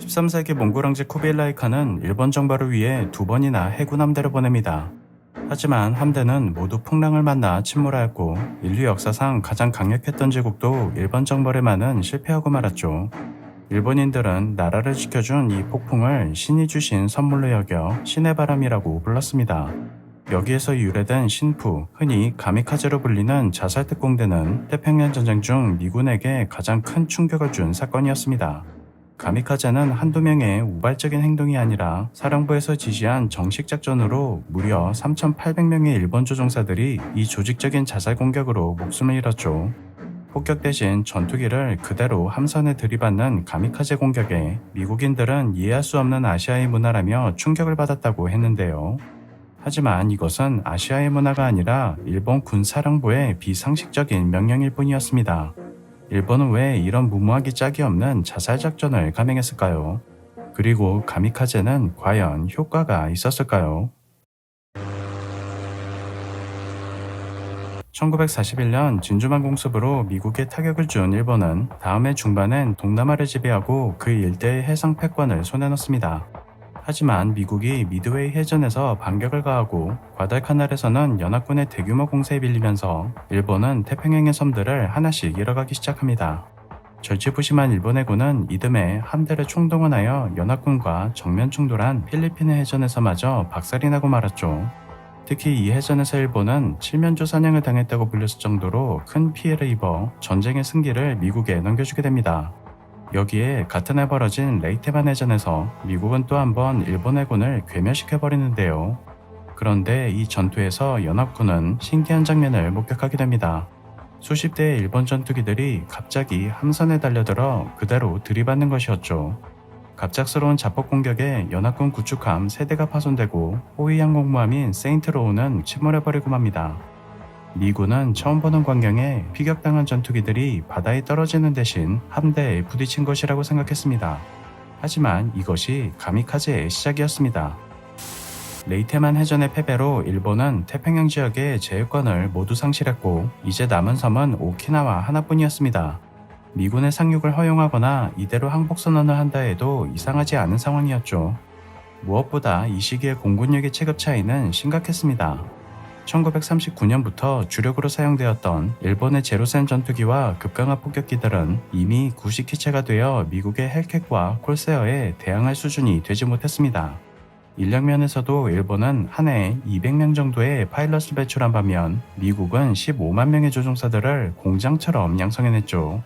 13세기 몽골 황제 쿠빌라이 칸은 일본 정발을 위해 2번이나 해군 함대를 보냅니다. 하지만 함대는 모두 풍랑을 만나 침몰하였고 인류 역사상 가장 강력했던 제국도 일본 정벌에만은 실패하고 말았죠. 일본인들은 나라를 지켜준 이 폭풍을 신이 주신 선물로 여겨 신의 바람이라고 불렀습니다. 여기에서 유래된 신푸, 흔히 가미카제로 불리는 자살 특공대는 태평양 전쟁 중 미군에게 가장 큰 충격을 준 사건이었습니다. 가미카제는 한두 명의 우발적인 행동이 아니라 사령부에서 지시한 정식 작전으로 무려 3,800명의 일본 조종사들이 이 조직적인 자살 공격으로 목숨을 잃었죠. 폭격 대신 전투기를 그대로 함선에 들이받는 가미카제 공격에 미국인들은 이해할 수 없는 아시아의 문화라며 충격을 받았다고 했는데요. 하지만 이것은 아시아의 문화가 아니라 일본 군사령부의 비상식적인 명령일 뿐이었습니다. 일본은 왜 이런 무모하기 짝이 없는 자살 작전을 감행했을까요? 그리고 가미카제는 과연 효과가 있었을까요? 1941년 진주만 공습으로 미국에 타격을 준 일본은 다음 해 중반엔 동남아를 지배하고 그 일대의 해상 패권을 손에 넣습니다. 하지만 미국이 미드웨이 해전에서 반격을 가하고 과달카날에서는 연합군의 대규모 공세에 빌리면서 일본은 태평양의 섬들을 하나씩 잃어가기 시작합니다. 절치부심한 일본 해군은 이듬해 함대를 총동원하여 연합군과 정면 충돌한 필리핀 해전에서마저 박살이 나고 말았죠. 특히 이 해전에서 일본은 칠면조 사냥을 당했다고 불렸을 정도로 큰 피해를 입어 전쟁의 승기를 미국에 넘겨주게 됩니다. 여기에 같은 해 벌어진 레이테만 해전에서 미국은 또 한 번 일본 해군을 괴멸시켜버리는데요. 그런데 이 전투에서 연합군은 신기한 장면을 목격하게 됩니다. 수십 대의 일본 전투기들이 갑자기 함선에 달려들어 그대로 들이받는 것이었죠. 갑작스러운 자폭 공격에 연합군 구축함 3대가 파손되고 호위 항공모함인 세인트로우는 침몰해버리고 맙니다. 미군은 처음 보는 광경에 피격당한 전투기들이 바다에 떨어지는 대신 함대에 부딪힌 것이라고 생각했습니다. 하지만 이것이 가미카제의 시작이었습니다. 레이테만 해전의 패배로 일본은 태평양 지역의 제휴권을 모두 상실했고 이제 남은 섬은 오키나와 하나뿐이었습니다. 미군의 상륙을 허용하거나 이대로 항복선언을 한다 해도 이상하지 않은 상황이었죠. 무엇보다 이 시기의 공군력의 체급 차이는 심각했습니다. 1939년부터 주력으로 사용되었던 일본의 제로센 전투기와 급강화 폭격기들은 이미 구식기체가 되어 미국의 헬캣과 콜세어에 대항할 수준이 되지 못했습니다. 인력면에서도 일본은 한 해에 200명 정도의 파일럿을 배출한 반면 미국은 15만 명의 조종사들을 공장처럼 양성해냈죠.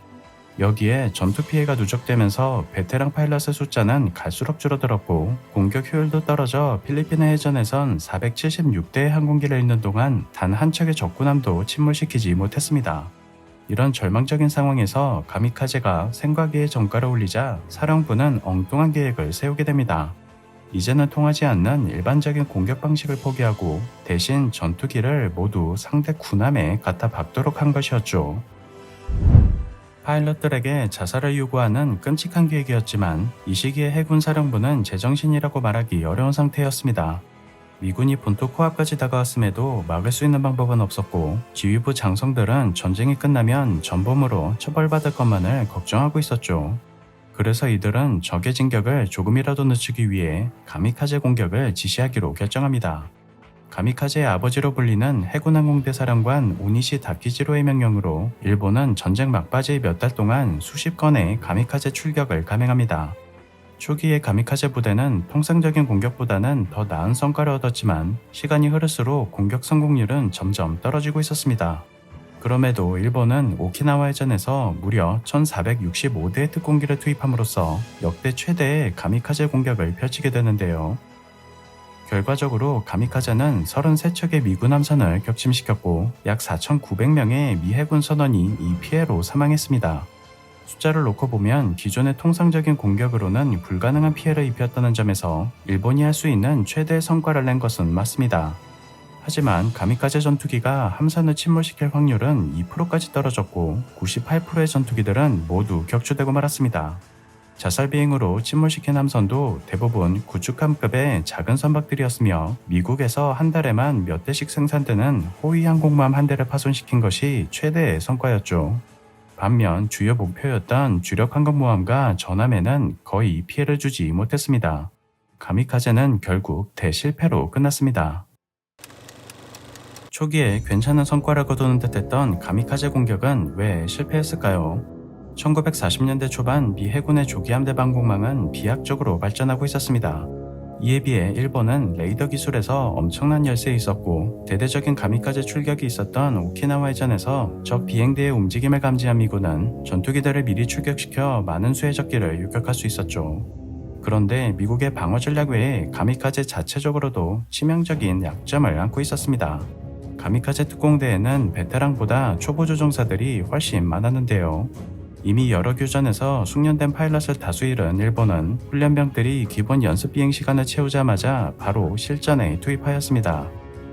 여기에 전투 피해가 누적되면서 베테랑 파일럿의 숫자는 갈수록 줄어들었고 공격 효율도 떨어져 필리핀의 해전에선 476대의 항공기를 잃는 동안 단 한 척의 적군함도 침몰시키지 못했습니다. 이런 절망적인 상황에서 가미카제가 생과기의 정가를 올리자 사령부는 엉뚱한 계획을 세우게 됩니다. 이제는 통하지 않는 일반적인 공격 방식을 포기하고 대신 전투기를 모두 상대 군함에 갖다 박도록 한 것이었죠. 파일럿들에게 자살을 요구하는 끔찍한 계획이었지만 이 시기에 해군 사령부는 제정신이라고 말하기 어려운 상태였습니다. 미군이 본토 코앞까지 다가왔음에도 막을 수 있는 방법은 없었고 지휘부 장성들은 전쟁이 끝나면 전범으로 처벌받을 것만을 걱정하고 있었죠. 그래서 이들은 적의 진격을 조금이라도 늦추기 위해 가미카제 공격을 지시하기로 결정합니다. 가미카제의 아버지로 불리는 해군항공대 사령관 오니시 다키지로의 명령으로 일본은 전쟁 막바지의 몇 달 동안 수십 건의 가미카제 출격을 감행합니다. 초기의 가미카제 부대는 통상적인 공격보다는 더 나은 성과를 얻었지만 시간이 흐를수록 공격 성공률은 점점 떨어지고 있었습니다. 그럼에도 일본은 오키나와 해전에서 무려 1465대의 특공기를 투입함으로써 역대 최대의 가미카제 공격을 펼치게 되는데요. 결과적으로 가미카제는 33척의 미군 함선을 격침시켰고 약 4,900명의 미 해군 선원이 이 피해로 사망했습니다. 숫자를 놓고 보면 기존의 통상적인 공격으로는 불가능한 피해를 입혔다는 점에서 일본이 할 수 있는 최대의 성과를 낸 것은 맞습니다. 하지만 가미카제 전투기가 함선을 침몰시킬 확률은 2%까지 떨어졌고 98%의 전투기들은 모두 격추되고 말았습니다. 자살 비행으로 침몰시킨 함선도 대부분 구축함급의 작은 선박들이었으며 미국에서 한 달에만 몇 대씩 생산되는 호위 항공모함 한 대를 파손시킨 것이 최대의 성과였죠. 반면 주요 목표였던 주력 항공모함과 전함에는 거의 피해를 주지 못했습니다. 가미카제는 결국 대실패로 끝났습니다. 초기에 괜찮은 성과를 거두는 듯했던 가미카제 공격은 왜 실패했을까요? 1940년대 초반 미 해군의 조기 함대 방공망은 비약적으로 발전하고 있었습니다. 이에 비해 일본은 레이더 기술에서 엄청난 열세에 있었고 대대적인 가미카제 출격이 있었던 오키나와 해전에서 적 비행대의 움직임을 감지한 미군은 전투기들을 미리 출격시켜 많은 수의 적기를 유격할 수 있었죠. 그런데 미국의 방어 전략 외에 가미카제 자체적으로도 치명적인 약점을 안고 있었습니다. 가미카제 특공대에는 베테랑보다 초보 조종사들이 훨씬 많았는데요. 이미 여러 교전에서 숙련된 파일럿을 다수 잃은 일본은 훈련병들이 기본 연습 비행 시간을 채우자마자 바로 실전에 투입하였습니다.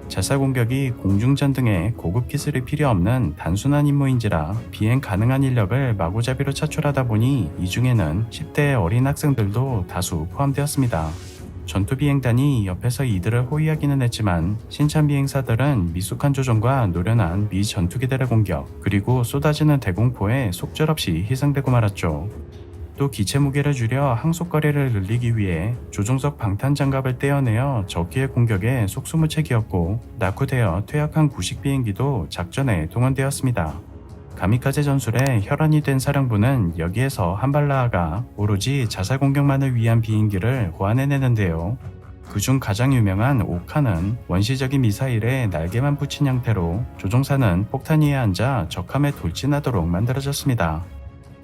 자살 공격이 공중전 등의 고급 기술이 필요 없는 단순한 임무인지라 비행 가능한 인력을 마구잡이로 차출하다 보니 이 중에는 10대의 어린 학생들도 다수 포함되었습니다. 전투비행단이 옆에서 이들을 호위하기는 했지만 신참 비행사들은 미숙한 조종과 노련한 미 전투기들의 공격 그리고 쏟아지는 대공포에 속절없이 희생되고 말았죠. 또 기체 무게를 줄여 항속거리를 늘리기 위해 조종석 방탄장갑을 떼어내어 적기의 공격에 속수무책이었고 낙후되어 퇴역한 구식 비행기도 작전에 동원되었습니다. 가미카제 전술에 혈안이 된 사령부는 여기에서 한 발 나아가 오로지 자살 공격만을 위한 비행기를 고안해내는데요. 그중 가장 유명한 오카는 원시적인 미사일에 날개만 붙인 형태로 조종사는 폭탄 위에 앉아 적함에 돌진하도록 만들어졌습니다.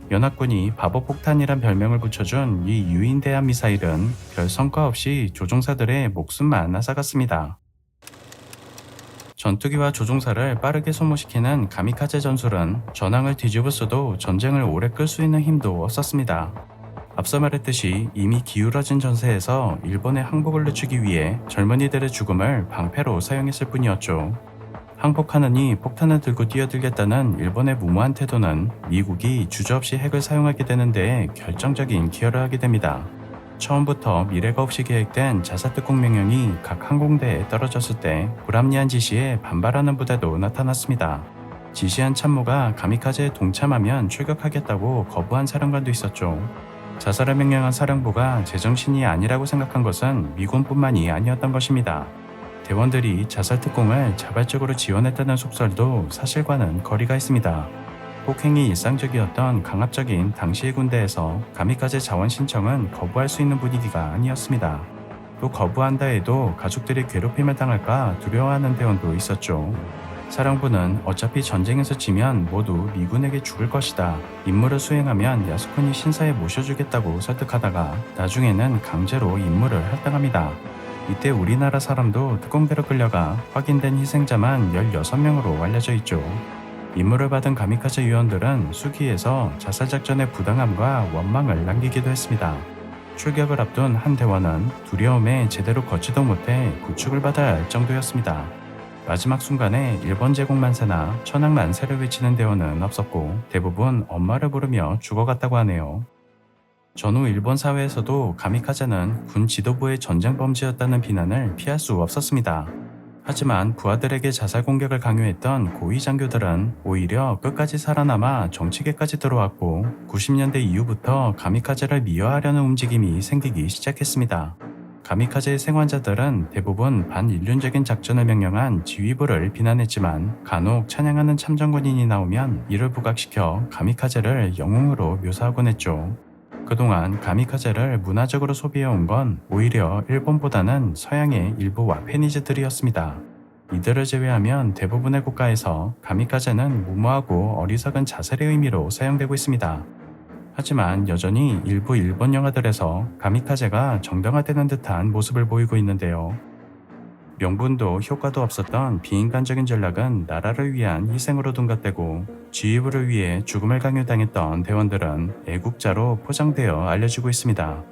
연합군이 바보폭탄이란 별명을 붙여준 이 유인대함 미사일은 별 성과 없이 조종사들의 목숨만 앗아갔습니다. 전투기와 조종사를 빠르게 소모시키는 가미카제 전술은 전황을 뒤집었어도 전쟁을 오래 끌 수 있는 힘도 없었습니다. 앞서 말했듯이 이미 기울어진 전세에서 일본의 항복을 늦추기 위해 젊은이들의 죽음을 방패로 사용했을 뿐이었죠. 항복하느니 폭탄을 들고 뛰어들겠다는 일본의 무모한 태도는 미국이 주저없이 핵을 사용하게 되는 데에 결정적인 기여를 하게 됩니다. 처음부터 미래가 없이 계획된 자사특공 명령이 각 항공대에 떨어졌을 때 불합리한 지시에 반발하는 부대도 나타났습니다. 지시한 참모가 가미카제에 동참하면 출격하겠다고 거부한 사령관도 있었죠. 자살을 명령한 사령부가 제정신이 아니라고 생각한 것은 미군뿐만이 아니었던 것입니다. 대원들이 자살특공을 자발적으로 지원했다는 속설도 사실과는 거리가 있습니다. 폭행이 일상적이었던 강압적인 당시의 군대에서 가미카제 자원 신청은 거부할 수 있는 분위기가 아니었습니다. 또 거부한다 해도 가족들이 괴롭힘을 당할까 두려워하는 대원도 있었죠. 사령부는 어차피 전쟁에서 지면 모두 미군에게 죽을 것이다. 임무를 수행하면 야스쿠니 신사에 모셔주겠다고 설득하다가 나중에는 강제로 임무를 할당합니다. 이때 우리나라 사람도 특공대로 끌려가 확인된 희생자만 16명으로 알려져 있죠. 임무를 받은 가미카제 요원들은 수기에서 자살작전의 부당함과 원망을 남기기도 했습니다. 출격을 앞둔 한 대원은 두려움에 제대로 걷지도 못해 구축을 받아야 할 정도였습니다. 마지막 순간에 일본 제국 만세나 천황 만세를 외치는 대원은 없었고 대부분 엄마를 부르며 죽어갔다고 하네요. 전후 일본 사회에서도 가미카제는 군 지도부의 전쟁 범죄였다는 비난을 피할 수 없었습니다. 하지만 부하들에게 자살 공격을 강요했던 고위 장교들은 오히려 끝까지 살아남아 정치계까지 들어왔고 90년대 이후부터 가미카제를 미화하려는 움직임이 생기기 시작했습니다. 가미카제의 생환자들은 대부분 반인륜적인 작전을 명령한 지휘부를 비난했지만 간혹 찬양하는 참전군인이 나오면 이를 부각시켜 가미카제를 영웅으로 묘사하곤 했죠. 그동안 가미카제를 문화적으로 소비해온 건 오히려 일본보다는 서양의 일부 와페니즈들이었습니다. 이들을 제외하면 대부분의 국가에서 가미카제는 무모하고 어리석은 자살의 의미로 사용되고 있습니다. 하지만 여전히 일부 일본 영화들에서 가미카제가 정당화되는 듯한 모습을 보이고 있는데요. 명분도 효과도 없었던 비인간적인 전략은 나라를 위한 희생으로 둔갑되고 지휘부를 위해 죽음을 강요당했던 대원들은 애국자로 포장되어 알려지고 있습니다.